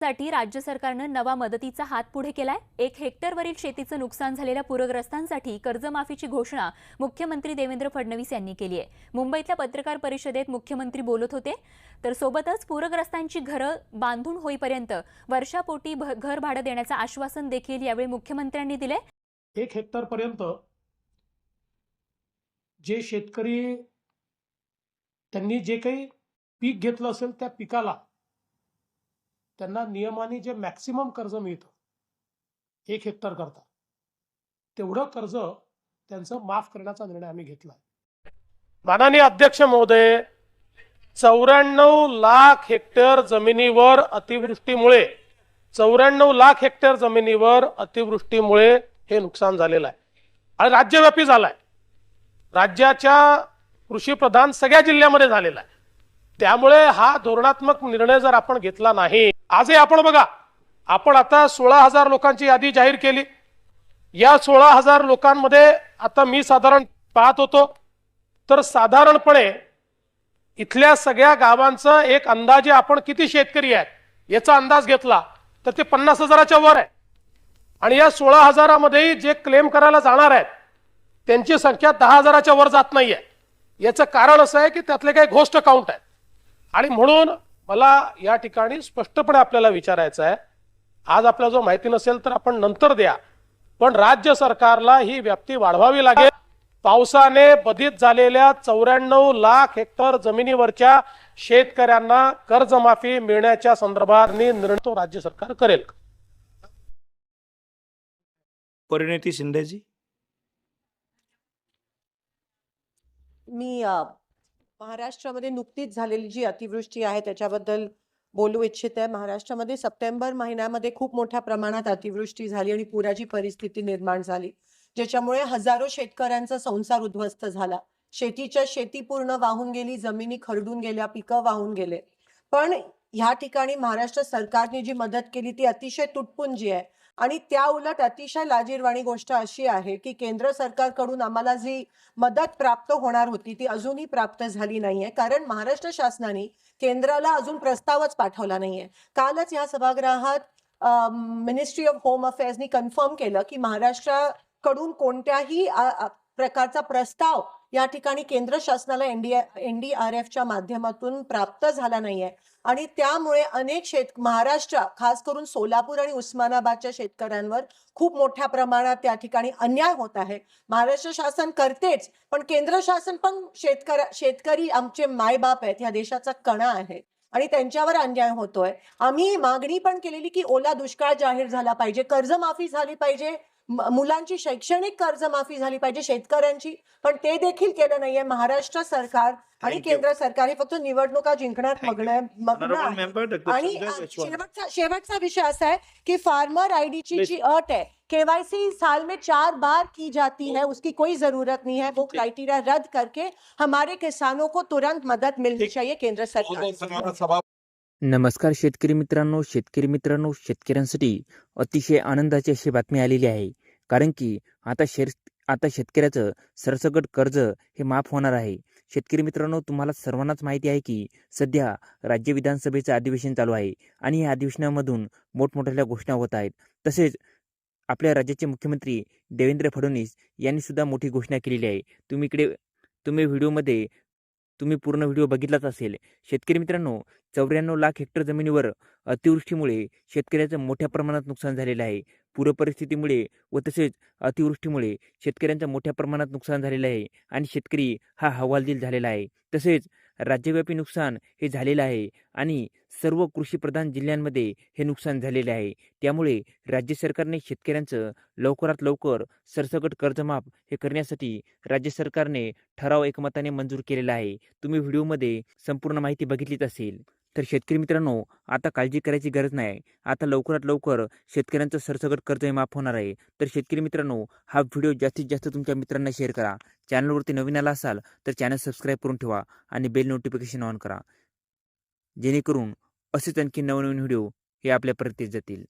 साठी राज्य सरकारनं नवा मदतीचा हात पुढे केलाय। 1 हेक्टरवरील शेतीचं नुकसान झालेल्या पूरग्रस्तांसाठी कर्जमाफीची घोषणा मुख्यमंत्री देवेंद्र फडणवीस यांनी केली आहे। मुंबईतल्या पत्रकार परिषदेत मुख्यमंत्री बोलत होते। तर सोबतच पूरग्रस्तांची घरं बांधून होईपर्यंत वर्षापोटी घर भाडं देण्याचं आश्वासन देखील यावेळी मुख्यमंत्र्यांनी दिले। 1 हेक्टर पर्यंत जे शेतकरी त्यांनी जे काही पीक घेतलं असेल त्या पिकाला त्यांना नियमाने जे मॅक्सिमम कर्ज मिळतं 1 हेक्टर करता तेवढं कर्ज त्यांचं माफ करण्याचा निर्णय आम्ही घेतला। माननीय अध्यक्ष महोदय, 94 लाख हेक्टर जमिनीवर अतिवृष्टीमुळे 94 लाख हेक्टर जमिनीवर अतिवृष्टीमुळे हे नुकसान झालेलं आहे आणि राज्यव्यापी झालंय। राज्याच्या कृषी प्रधान सगळ्या जिल्ह्यामध्ये झालेला आहे। त्यामुळे हा धोरणात्मक निर्णय जर आपण घेतला नाही, आजही आपण बघा, आपण आता 16,000 लोकांची यादी जाहीर केली। या 16,000 लोकांमध्ये आता मी साधारण पाहत होतो तर साधारणपणे इथल्या सगळ्या गावांचा एक अंदाजे आपण किती शेतकरी आहेत याचा अंदाज घेतला तर ते 50,000च्या वर आहे आणि या 16,000मध्ये जे क्लेम करायला जाणार आहेत त्यांची संख्या 10,000च्या वर जात नाहीये। याचं कारण असं आहे की त्यातले काही घोस्ट अकाउंट आहेत आणि म्हणून मला या ठिकाणी स्पष्टपणे आपल्याला विचारायचं आहे, आज आपल्याला जो माहिती नसेल तर आपण नंतर द्या, पण राज्य सरकारला ही व्याप्ती वाढवावी लागेल। पावसाने बाधित झालेल्या 94 लाख हेक्टर जमिनीवरच्या शेतकऱ्यांना कर्जमाफी मिळण्याच्या संदर्भात निर्णय तो राज्य सरकार करेल। परिणिती शिंदेजी। मी महाराष्ट्रामध्ये नुकतीच झालेली जी अतिवृष्टी आहे त्याच्याबद्दल बोलू इच्छिते। महाराष्ट्रामध्ये सप्टेंबर महिन्यामध्ये खूप मोठ्या प्रमाणात अतिवृष्टी झाली आणि पुराची परिस्थिती निर्माण झाली, ज्याच्यामुळे हजारो शेतकऱ्यांचा संसार उद्ध्वस्त झाला। शेती पूर्ण वाहून गेली, जमिनी खरडून गेल्या, पिकं वाहून गेले। पण ह्या ठिकाणी महाराष्ट्र सरकारने जी मदत केली ती अतिशय तुटपुंजी आहे आणि त्या उलट अतिशय लाजिरवाणी गोष्ट अशी आहे की केंद्र सरकारकडून आम्हाला जी मदत प्राप्त होणार होती ती अजूनही प्राप्त झाली नाहीये, कारण महाराष्ट्र शासनाने केंद्राला अजून प्रस्तावच पाठवला नाहीये। कालच या सभागृहात मिनिस्ट्री ऑफ होम अफेअर्सनी कन्फर्म केलं की महाराष्ट्राकडून कोणत्याही प्रकारचा प्रस्ताव या ठिकाणी केंद्र शासनाला NDRFच्या माध्यमातून प्राप्त झाला नाहीये आणि त्यामुळे अनेक महाराष्ट्र, खास करून सोलापूर आणि उस्मानाबादच्या शेतकऱ्यांवर खूप मोठ्या प्रमाणात त्या ठिकाणी अन्याय होत आहे। महाराष्ट्र शासन करतेच, पण केंद्र शासन पण शेतकरी आमचे मायबाप आहेत, या देशाचा कणा आहे आणि त्यांच्यावर अन्याय होतोय। आम्ही मागणी पण केलेली की ओला दुष्काळ जाहीर झाला पाहिजे, कर्जमाफी झाली पाहिजे, मुलांची शैक्षणिक कर्जमाफी झाली पाहिजे शेतकऱ्यांची, पण ते देखील केलं नाहीये। महाराष्ट्र सरकार आणि केंद्र सरकार हे फक्त निवडणुका जिंकण्यात मग्न आहे। आणि शेवटचा विषय असा आहे की फार्मर आईडीची जी अट है KYC साल में 4 बार की जाती है, उसकी कोई जरूरत नहीं है। वो क्राइटेरिया रद्द करके हमारे किसानों को तुरंत मदद मिलनी चाहिए केंद्र सरकार। नमस्कार शेतकरी मित्रांनो, शेतकऱ्यांसाठी अतिशय आनंदाची अशी बातमी आलेली आहे, कारण की आता शेतकऱ्याचं सरसकट कर्ज हे माफ होणार आहे। शेतकरी मित्रांनो, तुम्हाला सर्वांनाच माहिती आहे की सध्या राज्य विधानसभेचं अधिवेशन चालू आहे आणि या अधिवेशनामधून मोठमोठ्या घोषणा होत आहेत। तसेच आपल्या राज्याचे मुख्यमंत्री देवेंद्र फडणवीस यांनी सुद्धा मोठी घोषणा केलेली आहे। तुम्ही पूर्ण व्हिडिओ बघितलाच असेल। शेतकरी मित्रांनो, 94 लाख हेक्टर जमिनीवर अतिवृष्टीमुळे शेतकऱ्याचं मोठ्या प्रमाणात नुकसान झालेलं आहे। पूर परिस्थितीमुळे व तसेच अतिवृष्टीमुळे शेतकऱ्यांचं मोठ्या प्रमाणात नुकसान झालेलं आहे आणि शेतकरी हा हवालदिल झालेला आहे। तसेच राज्यव्यापी नुकसान हे झालेलं आहे आणि सर्व कृषीप्रधान जिल्ह्यांमध्ये हे नुकसान झालेले आहे। त्यामुळे राज्य सरकारने शेतकऱ्यांचं लवकरात लवकर सरसकट कर्जमाफ हे करण्यासाठी राज्य सरकारने ठराव एकमताने मंजूर केलेला आहे। तुम्ही व्हिडिओमध्ये संपूर्ण माहिती बघितलीच असेल। तर शेतकरी मित्रांनो, आता काळजी करायची गरज नाही, आता लवकरात लवकर शेतकऱ्यांचं सरसकट कर्ज माफ होणार आहे। तर शेतकरी मित्रांनो, हा व्हिडिओ जास्तीत जास्त तुमच्या मित्रांना शेअर करा। चॅनलवरती नवीन आला असाल तर चॅनल सबस्क्राईब करून ठेवा आणि बेल नोटिफिकेशन ऑन करा, जेणेकरून असेच आणखी नवनवीन व्हिडिओ हे आपल्यापर्यंत जातील।